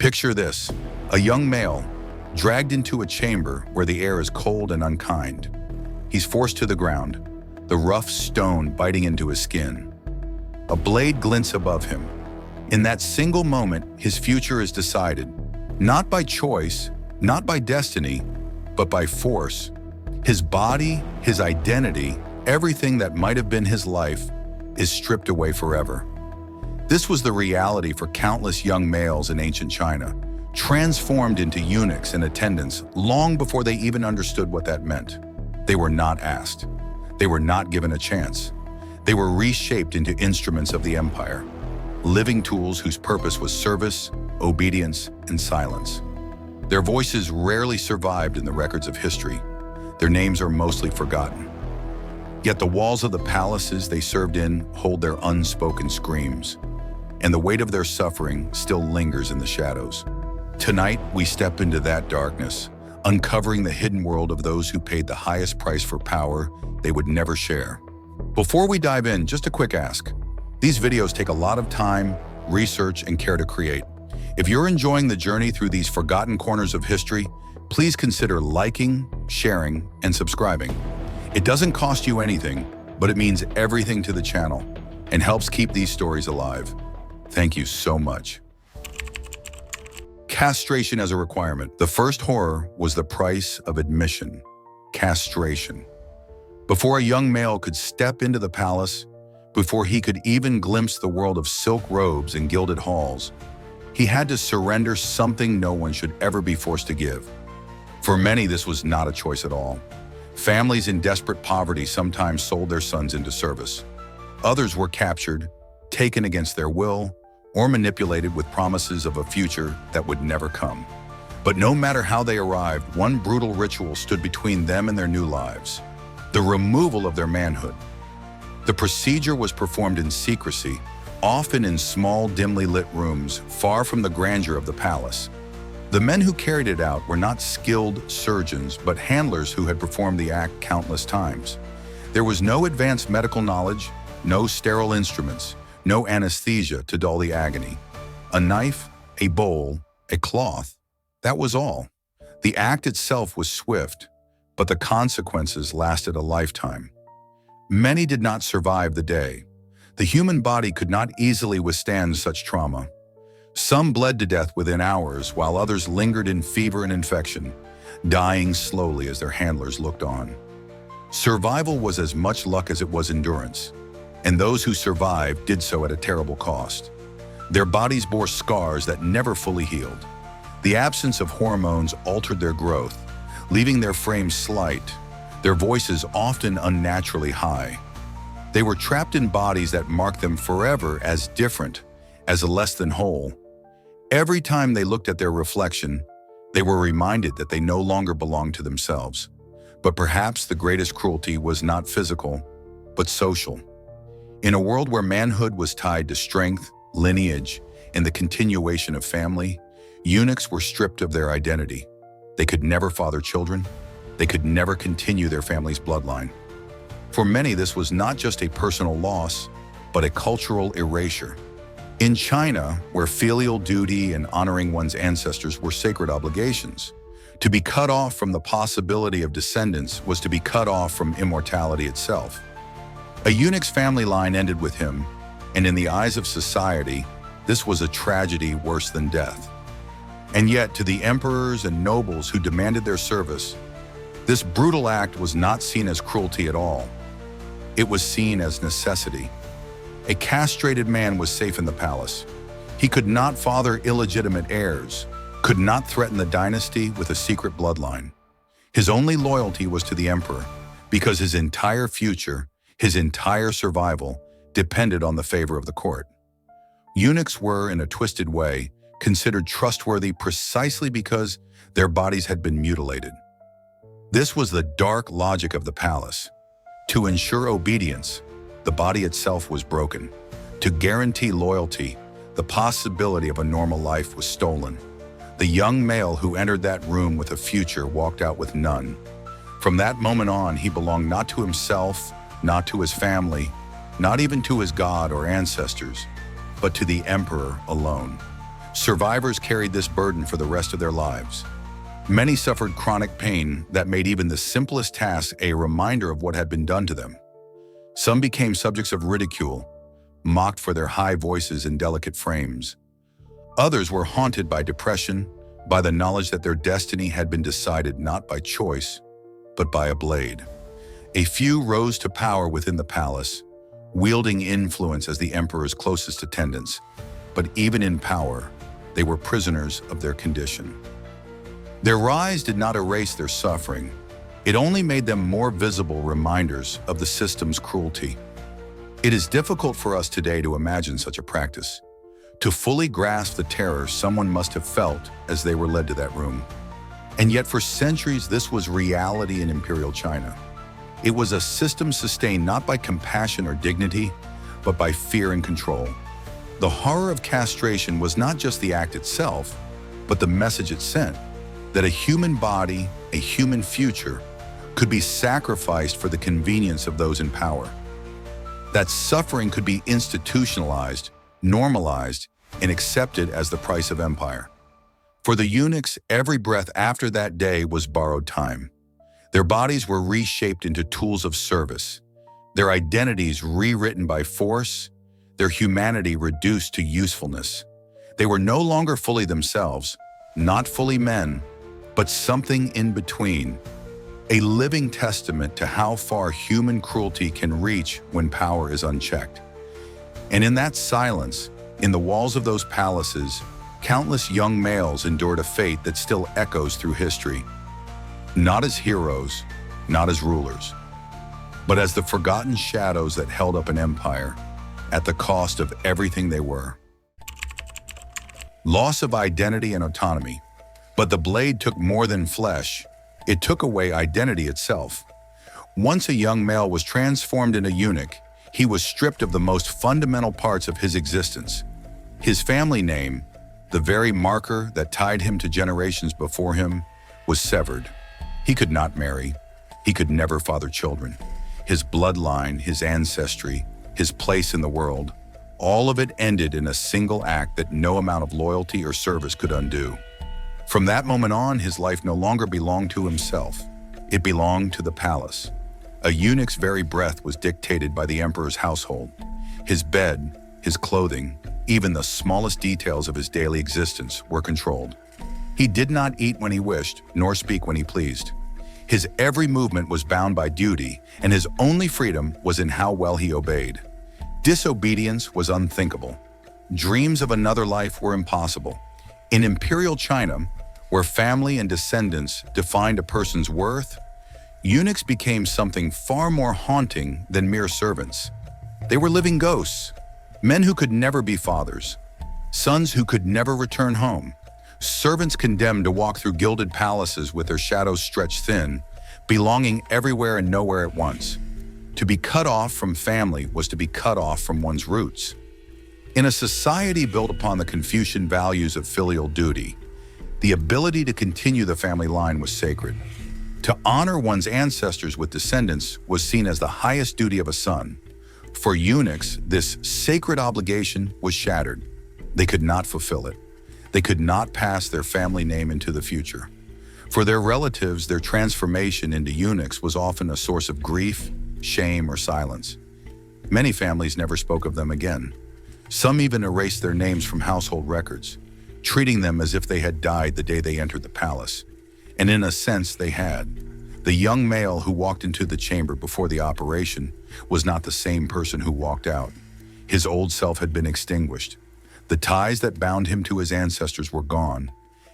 Picture this, a young male dragged into a chamber where the air is cold and unkind. He's forced to the ground, the rough stone biting into his skin. A blade glints above him. In that single moment, his future is decided, not by choice, not by destiny, but by force. His body, his identity, everything that might have been his life is stripped away forever. This was the reality for countless young males in ancient China, transformed into eunuchs and attendants long before they even understood what that meant. They were not asked. They were not given a chance. They were reshaped into instruments of the empire, living tools whose purpose was service, obedience, and silence. Their voices rarely survived in the records of history. Their names are mostly forgotten. Yet the walls of the palaces they served in hold their unspoken screams, and the weight of their suffering still lingers in the shadows. Tonight, we step into that darkness, uncovering the hidden world of those who paid the highest price for power they would never share. Before we dive in, just a quick ask. These videos take a lot of time, research, and care to create. If you're enjoying the journey through these forgotten corners of history, please consider liking, sharing, and subscribing. It doesn't cost you anything, but it means everything to the channel and helps keep these stories alive. Thank you so much. Castration as a requirement. The first horror was the price of admission, castration. Before a young male could step into the palace, before he could even glimpse the world of silk robes and gilded halls, he had to surrender something no one should ever be forced to give. For many, this was not a choice at all. Families in desperate poverty sometimes sold their sons into service. Others were captured, taken against their will, or manipulated with promises of a future that would never come. But no matter how they arrived, one brutal ritual stood between them and their new lives: the removal of their manhood. The procedure was performed in secrecy, often in small, dimly lit rooms, far from the grandeur of the palace. The men who carried it out were not skilled surgeons, but handlers who had performed the act countless times. There was no advanced medical knowledge, no sterile instruments, no anesthesia to dull the agony. A knife, a bowl, a cloth, that was all. The act itself was swift, but the consequences lasted a lifetime. Many did not survive the day. The human body could not easily withstand such trauma. Some bled to death within hours, while others lingered in fever and infection, dying slowly as their handlers looked on. Survival was as much luck as it was endurance, and those who survived did so at a terrible cost. Their bodies bore scars that never fully healed. The absence of hormones altered their growth, leaving their frames slight, their voices often unnaturally high. They were trapped in bodies that marked them forever as different, as less than whole. Every time they looked at their reflection, they were reminded that they no longer belonged to themselves. But perhaps the greatest cruelty was not physical, but social. In a world where manhood was tied to strength, lineage, and the continuation of family, eunuchs were stripped of their identity. They could never father children. They could never continue their family's bloodline. For many, this was not just a personal loss, but a cultural erasure. In China, where filial duty and honoring one's ancestors were sacred obligations, to be cut off from the possibility of descendants was to be cut off from immortality itself. A eunuch's family line ended with him, and in the eyes of society, this was a tragedy worse than death. And yet, to the emperors and nobles who demanded their service, this brutal act was not seen as cruelty at all. It was seen as necessity. A castrated man was safe in the palace. He could not father illegitimate heirs, could not threaten the dynasty with a secret bloodline. His only loyalty was to the emperor, because his entire future, his entire survival, depended on the favor of the court. Eunuchs were, in a twisted way, considered trustworthy precisely because their bodies had been mutilated. This was the dark logic of the palace. To ensure obedience, the body itself was broken. To guarantee loyalty, the possibility of a normal life was stolen. The young male who entered that room with a future walked out with none. From that moment on, he belonged not to himself, not to his family, not even to his god or ancestors, but to the emperor alone. Survivors carried this burden for the rest of their lives. Many suffered chronic pain that made even the simplest tasks a reminder of what had been done to them. Some became subjects of ridicule, mocked for their high voices and delicate frames. Others were haunted by depression, by the knowledge that their destiny had been decided not by choice, but by a blade. A few rose to power within the palace, wielding influence as the emperor's closest attendants. But even in power, they were prisoners of their condition. Their rise did not erase their suffering. It only made them more visible reminders of the system's cruelty. It is difficult for us today to imagine such a practice, to fully grasp the terror someone must have felt as they were led to that room. And yet for centuries, this was reality in imperial China. It was a system sustained not by compassion or dignity, but by fear and control. The horror of castration was not just the act itself, but the message it sent, that a human body, a human future, could be sacrificed for the convenience of those in power. That suffering could be institutionalized, normalized, and accepted as the price of empire. For the eunuchs, every breath after that day was borrowed time. Their bodies were reshaped into tools of service, their identities rewritten by force, their humanity reduced to usefulness. They were no longer fully themselves, not fully men, but something in between, a living testament to how far human cruelty can reach when power is unchecked. And in that silence, in the walls of those palaces, countless young males endured a fate that still echoes through history. Not as heroes, not as rulers, but as the forgotten shadows that held up an empire at the cost of everything they were. Loss of identity and autonomy. But the blade took more than flesh. It took away identity itself. Once a young male was transformed into eunuch, he was stripped of the most fundamental parts of his existence. His family name, the very marker that tied him to generations before him, was severed. He could not marry. He could never father children. His bloodline, his ancestry, his place in the world, all of it ended in a single act that no amount of loyalty or service could undo. From that moment on, his life no longer belonged to himself. It belonged to the palace. A eunuch's very breath was dictated by the emperor's household. His bed, his clothing, even the smallest details of his daily existence were controlled. He did not eat when he wished, nor speak when he pleased. His every movement was bound by duty, and his only freedom was in how well he obeyed. Disobedience was unthinkable. Dreams of another life were impossible. In imperial China, where family and descendants defined a person's worth, eunuchs became something far more haunting than mere servants. They were living ghosts, men who could never be fathers, sons who could never return home, servants condemned to walk through gilded palaces with their shadows stretched thin, belonging everywhere and nowhere at once. To be cut off from family was to be cut off from one's roots. In a society built upon the Confucian values of filial duty, the ability to continue the family line was sacred. To honor one's ancestors with descendants was seen as the highest duty of a son. For eunuchs, this sacred obligation was shattered. They could not fulfill it. They could not pass their family name into the future. For their relatives, their transformation into eunuchs was often a source of grief, shame, or silence. Many families never spoke of them again. Some even erased their names from household records, treating them as if they had died the day they entered the palace. And in a sense, they had. The young male who walked into the chamber before the operation was not the same person who walked out. His old self had been extinguished. The ties that bound him to his ancestors were gone,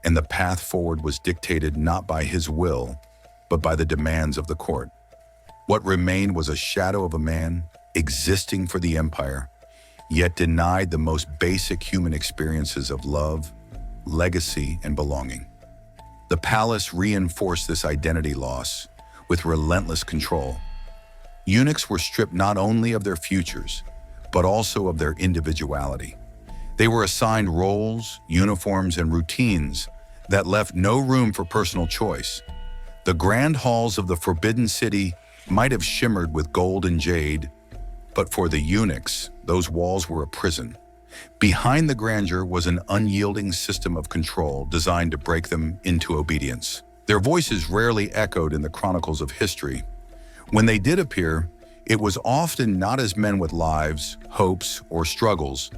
and the path forward was dictated not by his will, but by the demands of the court. What remained was a shadow of a man existing for the empire, yet denied the most basic human experiences of love, legacy, and belonging. The palace reinforced this identity loss with relentless control. Eunuchs were stripped not only of their futures, but also of their individuality. They were assigned roles, uniforms, and routines that left no room for personal choice. The grand halls of the Forbidden City might have shimmered with gold and jade, but for the eunuchs, those walls were a prison. Behind the grandeur was an unyielding system of control designed to break them into obedience. Their voices rarely echoed in the chronicles of history. When they did appear, it was often not as men with lives, hopes, or struggles,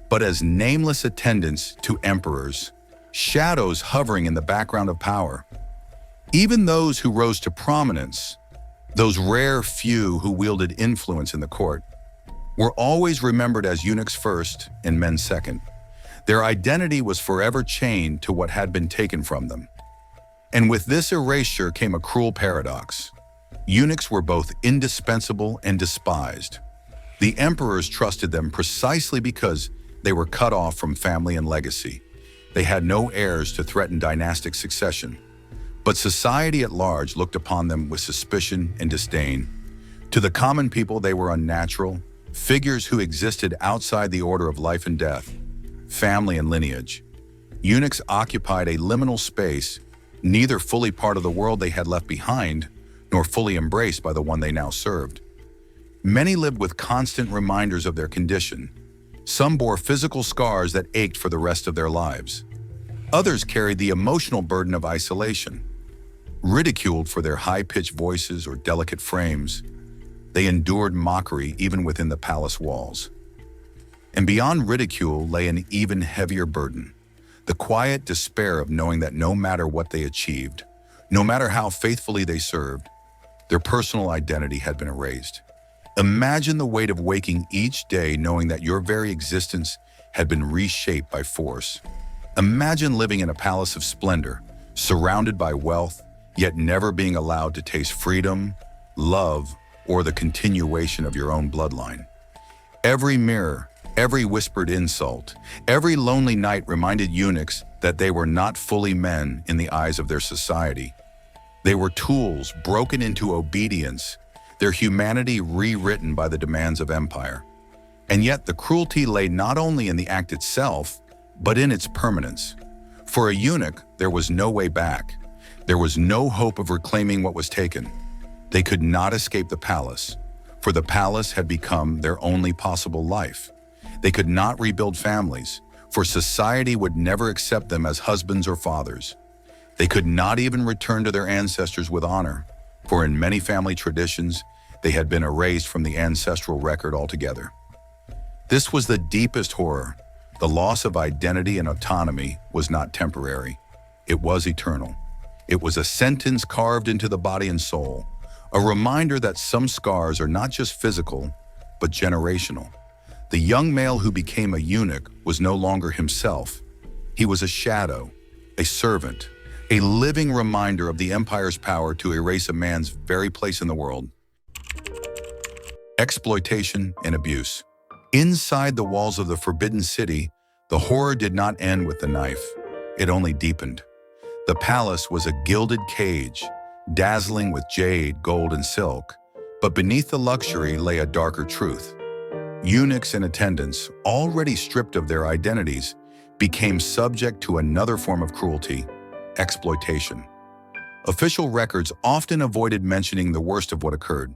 but as nameless attendants to emperors, shadows hovering in the background of power. Even those who rose to prominence, those rare few who wielded influence in the court, were always remembered as eunuchs first and men second. Their identity was forever chained to what had been taken from them. And with this erasure came a cruel paradox. Eunuchs were both indispensable and despised. The emperors trusted them precisely because they were cut off from family and legacy. They had no heirs to threaten dynastic succession. But society at large looked upon them with suspicion and disdain. To the common people, they were unnatural, figures who existed outside the order of life and death, family and lineage. Eunuchs occupied a liminal space, neither fully part of the world they had left behind, nor fully embraced by the one they now served. Many lived with constant reminders of their condition. Some bore physical scars that ached for the rest of their lives. Others carried the emotional burden of isolation. Ridiculed for their high-pitched voices or delicate frames, they endured mockery even within the palace walls. And beyond ridicule lay an even heavier burden, the quiet despair of knowing that no matter what they achieved, no matter how faithfully they served, their personal identity had been erased. Imagine the weight of waking each day knowing that your very existence had been reshaped by force. Imagine living in a palace of splendor, surrounded by wealth, yet never being allowed to taste freedom, love, or the continuation of your own bloodline. Every mirror, every whispered insult, every lonely night reminded eunuchs that they were not fully men in the eyes of their society. They were tools broken into obedience, their humanity rewritten by the demands of empire. And yet the cruelty lay not only in the act itself, but in its permanence. For a eunuch, there was no way back. There was no hope of reclaiming what was taken. They could not escape the palace, for the palace had become their only possible life. They could not rebuild families, for society would never accept them as husbands or fathers. They could not even return to their ancestors with honor, for in many family traditions, they had been erased from the ancestral record altogether. This was the deepest horror. The loss of identity and autonomy was not temporary. It was eternal. It was a sentence carved into the body and soul, a reminder that some scars are not just physical, but generational. The young male who became a eunuch was no longer himself. He was a shadow, a servant, a living reminder of the empire's power to erase a man's very place in the world. Exploitation and abuse. Inside the walls of the Forbidden City, the horror did not end with the knife. It only deepened. The palace was a gilded cage, dazzling with jade, gold, and silk, but beneath the luxury lay a darker truth. Eunuchs and attendants, already stripped of their identities, became subject to another form of cruelty, exploitation. Official records often avoided mentioning the worst of what occurred.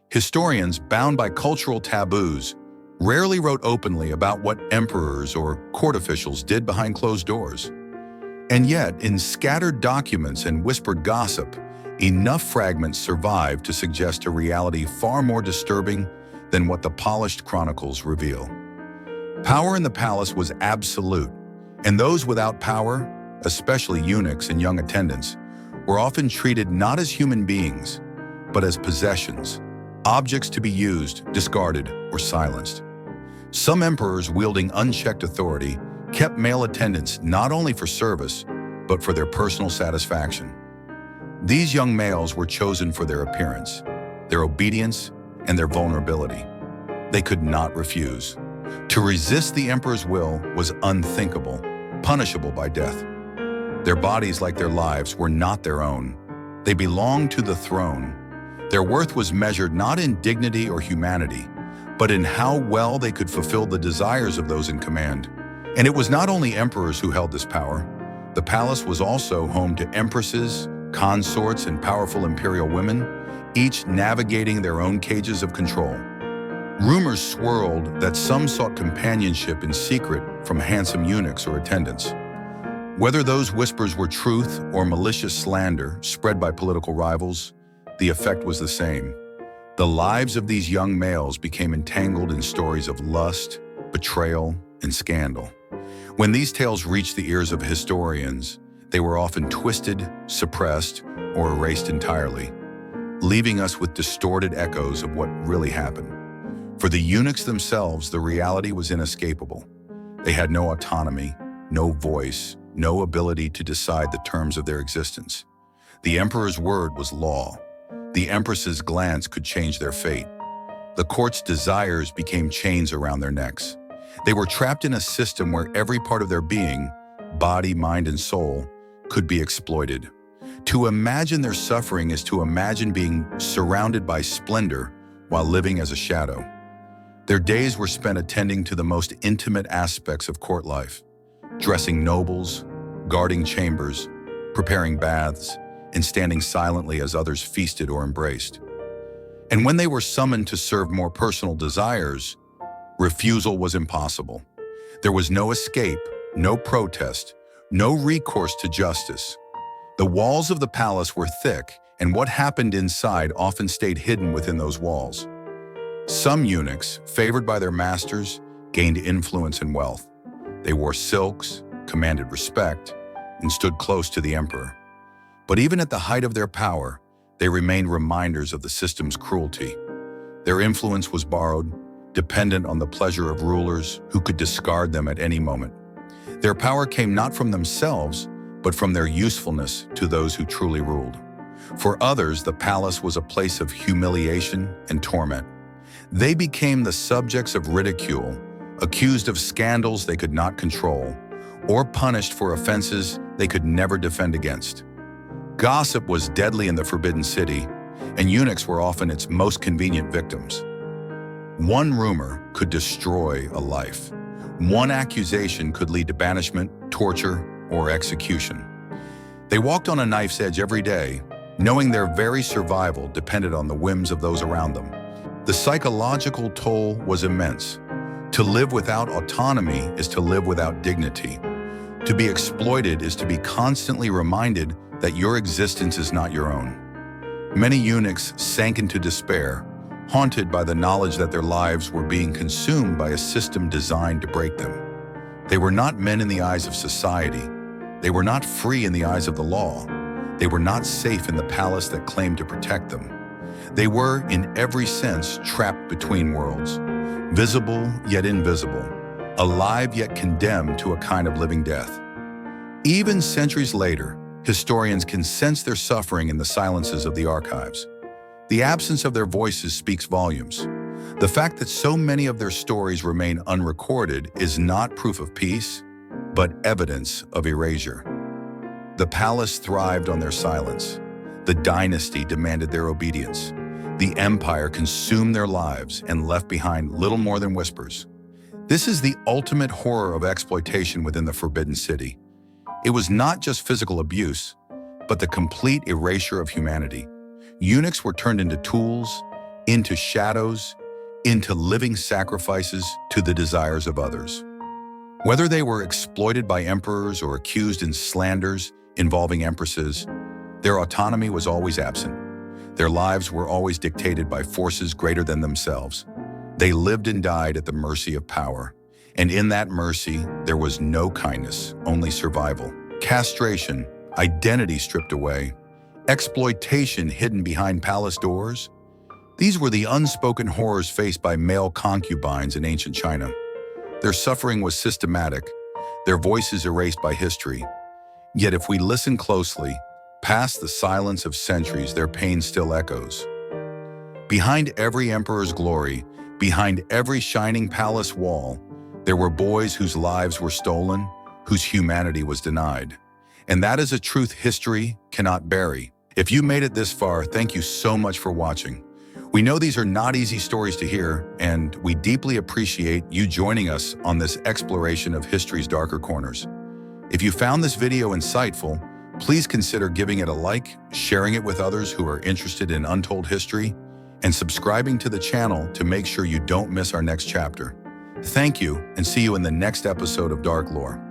Historians, bound by cultural taboos, rarely wrote openly about what emperors or court officials did behind closed doors. And yet, in scattered documents and whispered gossip, enough fragments survived to suggest a reality far more disturbing than what the polished chronicles reveal. Power in the palace was absolute, and those without power, especially eunuchs and young attendants, were often treated not as human beings, but as possessions, objects to be used, discarded, or silenced. Some emperors wielding unchecked authority kept male attendants not only for service, but for their personal satisfaction. These young males were chosen for their appearance, their obedience, and their vulnerability. They could not refuse. To resist the emperor's will was unthinkable, punishable by death. Their bodies, like their lives, were not their own. They belonged to the throne. Their worth was measured not in dignity or humanity, but in how well they could fulfill the desires of those in command. And it was not only emperors who held this power. The palace was also home to empresses, consorts, and powerful imperial women, each navigating their own cages of control. Rumors swirled that some sought companionship in secret from handsome eunuchs or attendants. Whether those whispers were truth or malicious slander spread by political rivals, the effect was the same. The lives of these young males became entangled in stories of lust, betrayal, and scandal. When these tales reached the ears of historians, they were often twisted, suppressed, or erased entirely, leaving us with distorted echoes of what really happened. For the eunuchs themselves, the reality was inescapable. They had no autonomy, no voice, no ability to decide the terms of their existence. The emperor's word was law. The empress's glance could change their fate. The court's desires became chains around their necks. They were trapped in a system where every part of their being, body, mind, and soul, could be exploited. To imagine their suffering is to imagine being surrounded by splendor while living as a shadow. Their days were spent attending to the most intimate aspects of court life, dressing nobles, guarding chambers, preparing baths, and standing silently as others feasted or embraced. And when they were summoned to serve more personal desires, refusal was impossible. There was no escape, no protest, no recourse to justice. The walls of the palace were thick, and what happened inside often stayed hidden within those walls. Some eunuchs, favored by their masters, gained influence and wealth. They wore silks, commanded respect, and stood close to the emperor. But even at the height of their power, they remained reminders of the system's cruelty. Their influence was borrowed, dependent on the pleasure of rulers who could discard them at any moment. Their power came not from themselves, but from their usefulness to those who truly ruled. For others, the palace was a place of humiliation and torment. They became the subjects of ridicule, accused of scandals they could not control, or punished for offenses they could never defend against. Gossip was deadly in the Forbidden City, and eunuchs were often its most convenient victims. One rumor could destroy a life. One accusation could lead to banishment, torture, or execution. They walked on a knife's edge every day, knowing their very survival depended on the whims of those around them. The psychological toll was immense. To live without autonomy is to live without dignity. To be exploited is to be constantly reminded that your existence is not your own. Many eunuchs sank into despair, haunted by the knowledge that their lives were being consumed by a system designed to break them. They were not men in the eyes of society. They were not free in the eyes of the law. They were not safe in the palace that claimed to protect them. They were, in every sense, trapped between worlds, visible yet invisible, alive yet condemned to a kind of living death. Even centuries later, historians can sense their suffering in the silences of the archives. The absence of their voices speaks volumes. The fact that so many of their stories remain unrecorded is not proof of peace, but evidence of erasure. The palace thrived on their silence. The dynasty demanded their obedience. The empire consumed their lives and left behind little more than whispers. This is the ultimate horror of exploitation within the Forbidden City. It was not just physical abuse, but the complete erasure of humanity. Eunuchs were turned into tools, into shadows, into living sacrifices to the desires of others. Whether they were exploited by emperors or accused in slanders involving empresses, their autonomy was always absent. Their lives were always dictated by forces greater than themselves. They lived and died at the mercy of power. And in that mercy, there was no kindness, only survival. Castration, identity stripped away, exploitation hidden behind palace doors. These were the unspoken horrors faced by male concubines in ancient China. Their suffering was systematic, their voices erased by history. Yet if we listen closely, past the silence of centuries, their pain still echoes. Behind every emperor's glory, behind every shining palace wall, there were boys whose lives were stolen, whose humanity was denied. And that is a truth history cannot bury. If you made it this far, thank you so much for watching. We know these are not easy stories to hear, and we deeply appreciate you joining us on this exploration of history's darker corners. If you found this video insightful, please consider giving it a like, sharing it with others who are interested in untold history, and subscribing to the channel to make sure you don't miss our next chapter. Thank you, and see you in the next episode of Dark Lore.